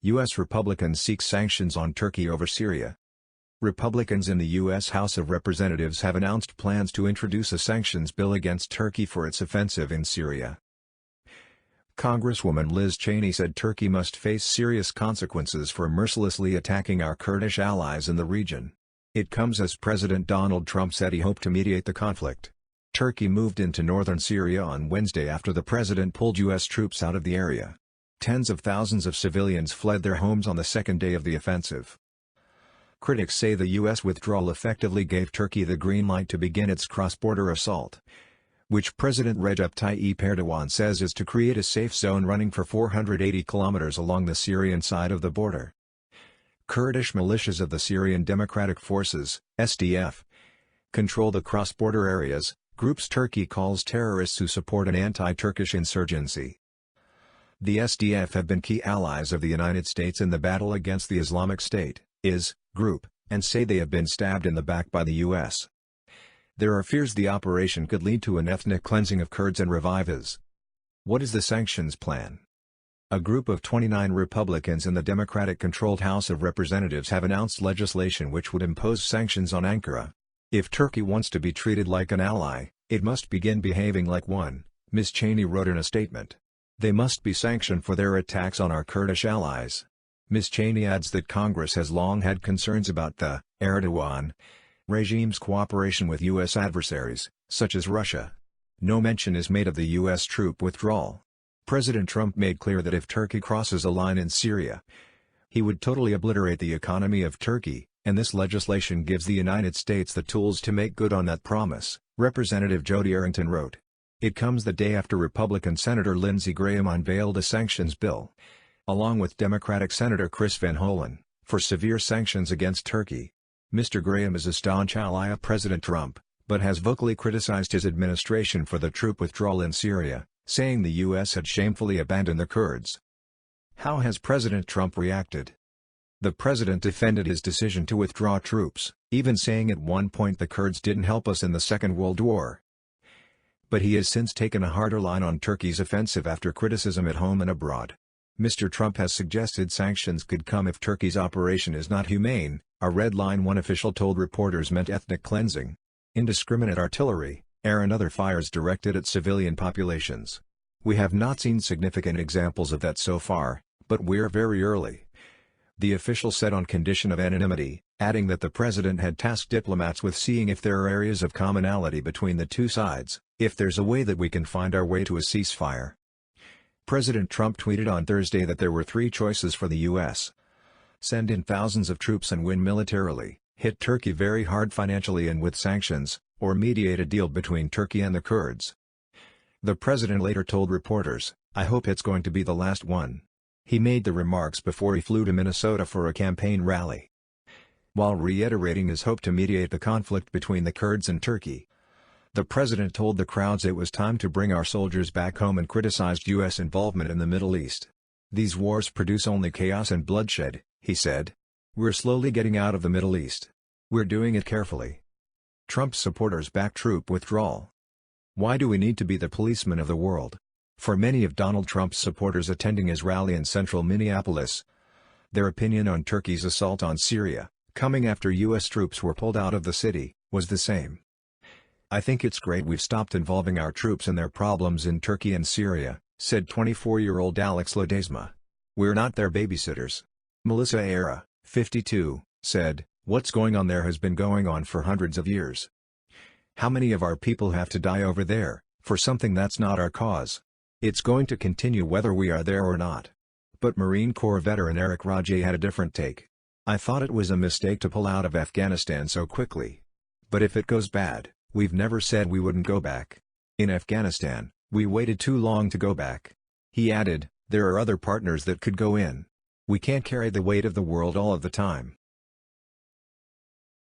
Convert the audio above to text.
U.S. Republicans seek sanctions on Turkey over Syria. Republicans in the U.S. House of Representatives have announced plans to introduce a sanctions bill against Turkey for its offensive in Syria. Congresswoman Liz Cheney said Turkey must face serious consequences for mercilessly attacking our Kurdish allies in the region. It comes as President Donald Trump said he hoped to mediate the conflict. Turkey moved into northern Syria on Wednesday after the president pulled U.S. troops out of the area. Tens of thousands of civilians fled their homes on the second day of the offensive. Critics say the U.S. withdrawal effectively gave Turkey the green light to begin its cross-border assault, which President Recep Tayyip Erdogan says is to create a safe zone running for 480 kilometers along the Syrian side of the border. Kurdish militias of the Syrian Democratic Forces, SDF, control the cross-border areas, groups Turkey calls terrorists who support an anti-Turkish insurgency. The SDF have been key allies of the United States in the battle against the Islamic State, IS, group, and say they have been stabbed in the back by the U.S. There are fears the operation could lead to an ethnic cleansing of Kurds and revive IS. What is the sanctions plan? A group of 29 Republicans in the Democratic-controlled House of Representatives have announced legislation which would impose sanctions on Ankara. If Turkey wants to be treated like an ally, it must begin behaving like one, Ms. Cheney wrote in a statement. They must be sanctioned for their attacks on our Kurdish allies. Ms. Cheney adds that Congress has long had concerns about the Erdogan regime's cooperation with U.S. adversaries, such as Russia. No mention is made of the U.S. troop withdrawal. President Trump made clear that if Turkey crosses a line in Syria, he would totally obliterate the economy of Turkey, and this legislation gives the United States the tools to make good on that promise, Representative Jody Arrington wrote. It comes the day after Republican Senator Lindsey Graham unveiled a sanctions bill, along with Democratic Senator Chris Van Hollen, for severe sanctions against Turkey. Mr. Graham is a staunch ally of President Trump, but has vocally criticized his administration for the troop withdrawal in Syria, saying the U.S. had shamefully abandoned the Kurds. How has President Trump reacted? The president defended his decision to withdraw troops, even saying at one point the Kurds didn't help us in the Second World War. But he has since taken a harder line on Turkey's offensive after criticism at home and abroad. Mr. Trump has suggested sanctions could come if Turkey's operation is not humane. A red line one official told reporters meant ethnic cleansing, indiscriminate artillery, air and other fires directed at civilian populations. We have not seen significant examples of that so far, but we're very early, the official said on condition of anonymity, adding that the president had tasked diplomats with seeing if there are areas of commonality between the two sides, if there's a way that we can find our way to a ceasefire. President Trump tweeted on Thursday that there were three choices for the U.S. Send in thousands of troops and win militarily, hit Turkey very hard financially and with sanctions, or mediate a deal between Turkey and the Kurds. The president later told reporters, "I hope it's going to be the last one." He made the remarks before he flew to Minnesota for a campaign rally. While reiterating his hope to mediate the conflict between the Kurds and Turkey, the president told the crowds it was time to bring our soldiers back home and criticized U.S. involvement in the Middle East. "These wars produce only chaos and bloodshed," he said. "We're slowly getting out of the Middle East. We're doing it carefully." Trump's supporters back troop withdrawal. Why do we need to be the policemen of the world? For many of Donald Trump's supporters attending his rally in central Minneapolis, their opinion on Turkey's assault on Syria, coming after U.S. troops were pulled out of the city, was the same. "I think it's great we've stopped involving our troops in their problems in Turkey and Syria," said 24-year-old Alex Ledesma. "We're not their babysitters." Melissa Era, 52, said, "What's going on there has been going on for hundreds of years. How many of our people have to die over there, for something that's not our cause? It's going to continue whether we are there or not." But Marine Corps veteran Eric Rajay had a different take. "I thought it was a mistake to pull out of Afghanistan so quickly. But if it goes bad, we've never said we wouldn't go back. In Afghanistan, we waited too long to go back." He added, "There are other partners that could go in. We can't carry the weight of the world all of the time."